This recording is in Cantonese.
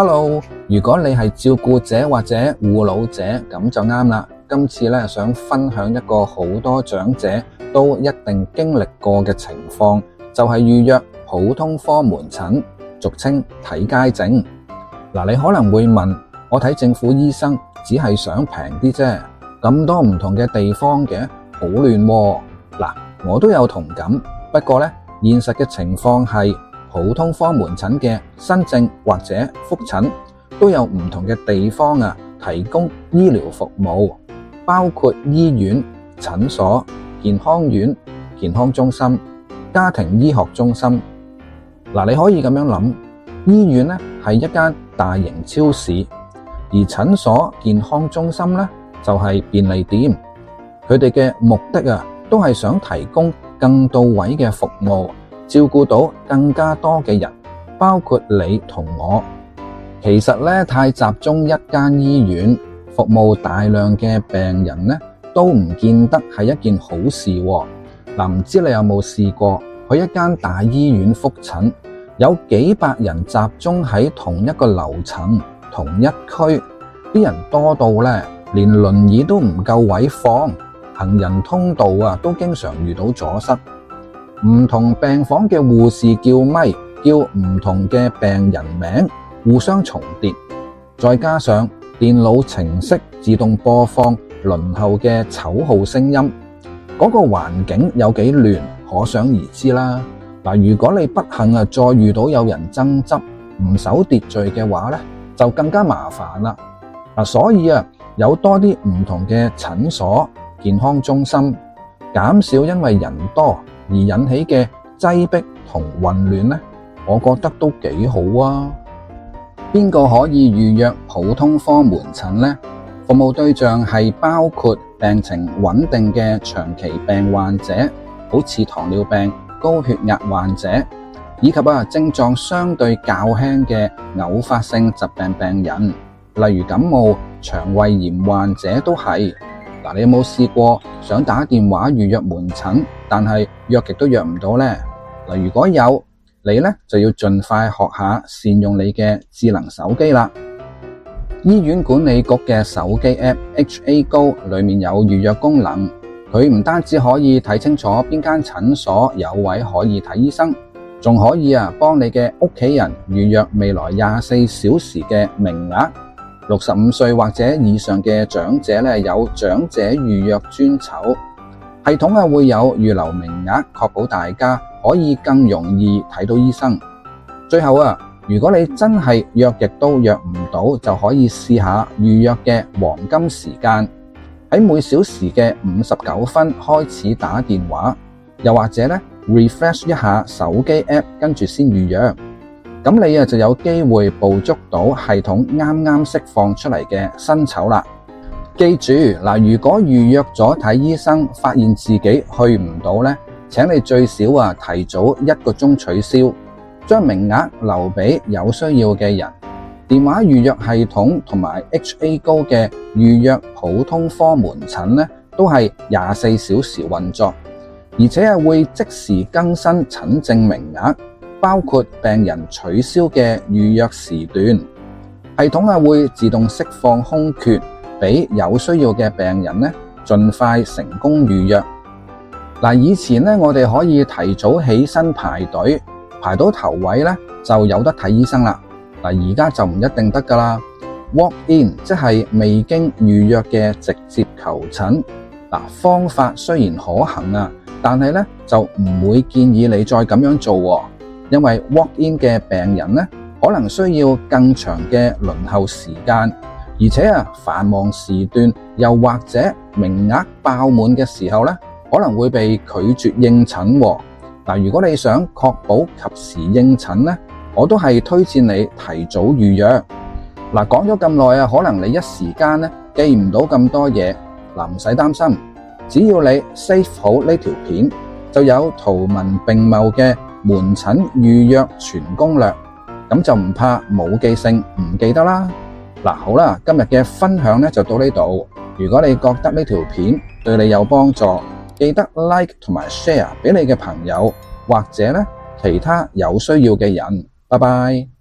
Hello，如果你係照顧者或者護老者，咁就啱啦。今次咧想分享一個好多長者都一定經歷過嘅情況，就係預約普通科門診，俗稱睇街症。你可能會問，我睇政府醫生只係想平啲啫，咁多唔同嘅地方嘅，好亂喎。我都有同感，不過咧現實嘅情況係，普通科門診嘅新症或者覆診都有唔同嘅地方提供醫療服務，包括醫院、診所、健康院、健康中心、家庭醫學中心。你可以咁樣諗，醫院咧係一間大型超市，而診所、健康中心咧就係便利店。佢哋嘅目的都係想提供更到位嘅服務，照顧到更加多嘅人，包括你同我。其實咧太集中一間醫院，服務大量嘅病人咧，都唔見得係一件好事喎。唔知你有冇試過去一間大醫院覆診，有幾百人集中喺同一個樓層、同一區，啲人多到咧連輪椅都唔夠位放，行人通道都經常遇到阻塞。唔同病房嘅護士叫咪，叫唔同嘅病人名，互相重疊，再加上電腦程式自動播放輪候嘅丑號聲音，嗰個環境有幾亂，可想而知啦。如果你不幸再遇到有人爭執、唔守秩序嘅話咧，就更加麻煩啦。所以有多啲唔同嘅診所、健康中心，減少因為人多而引起嘅擠迫同混亂呢，我覺得都幾好啊。邊個可以預約普通科門診呢？服務對象係包括病情穩定嘅長期病患者，好似糖尿病、高血壓患者，以及症狀相對較輕嘅偶發性疾病病人，例如感冒、腸胃炎患者都係。你有冇試過想打電話預約門診，但係約極都約唔到呢？如果有，你呢就要盡快學下善用你嘅智能手機啦。醫院管理局嘅手機 App HA Go 裏面有預約功能，佢唔單止可以睇清楚邊間診所有位可以睇醫生，仲可以幫你嘅屋企人預約未來24小時嘅名額。65歲或者以上嘅長者有長者預約專籌，系統會有預留名額，確保大家可以更容易睇到醫生。最後如果你真係約極都約唔到，就可以試下預約嘅黃金時間，喺每小時嘅59分開始打電話，又或者refresh 一下手機 app， 跟住先預約。咁你就有機會捕捉到系統啱啱釋放出嚟嘅新籌啦。記住如果預約咗睇醫生，發現自己去唔到呢，請你最少提早1個鐘取消，將名額留俾有需要嘅人。電話預約系統同埋 HA Go 嘅預約普通科門診呢，都係24小時運作，而且會即時更新診症名額，包括病人取消嘅預約時段。系統會自動釋放空缺，俾有需要嘅病人呢盡快成功預約。以前我哋可以提早起身排隊，排到頭位就有得睇醫生啦。而家就唔一定得㗎啦。Walk in 即係未經預約嘅直接求診。方法雖然可行但係就唔會建議你再咁樣做，因為 walk in 嘅病人可能需要更長嘅輪候時間，而且繁忙時段又或者名額爆滿嘅時候可能會被拒絕應診。如果你想確保及時應診我都係推薦你提早預約。講咗咁耐可能你一時間記唔到咁多嘢，唔使擔心，只要你 save 好呢條片，就有圖文並茂嘅門診預約全攻略，咁就唔怕冇記性唔記得啦。好啦，今日嘅分享就到呢度。如果你覺得呢條片對你有幫助，記得 like 同埋 share 俾你嘅朋友，或者其他有需要嘅人。拜拜。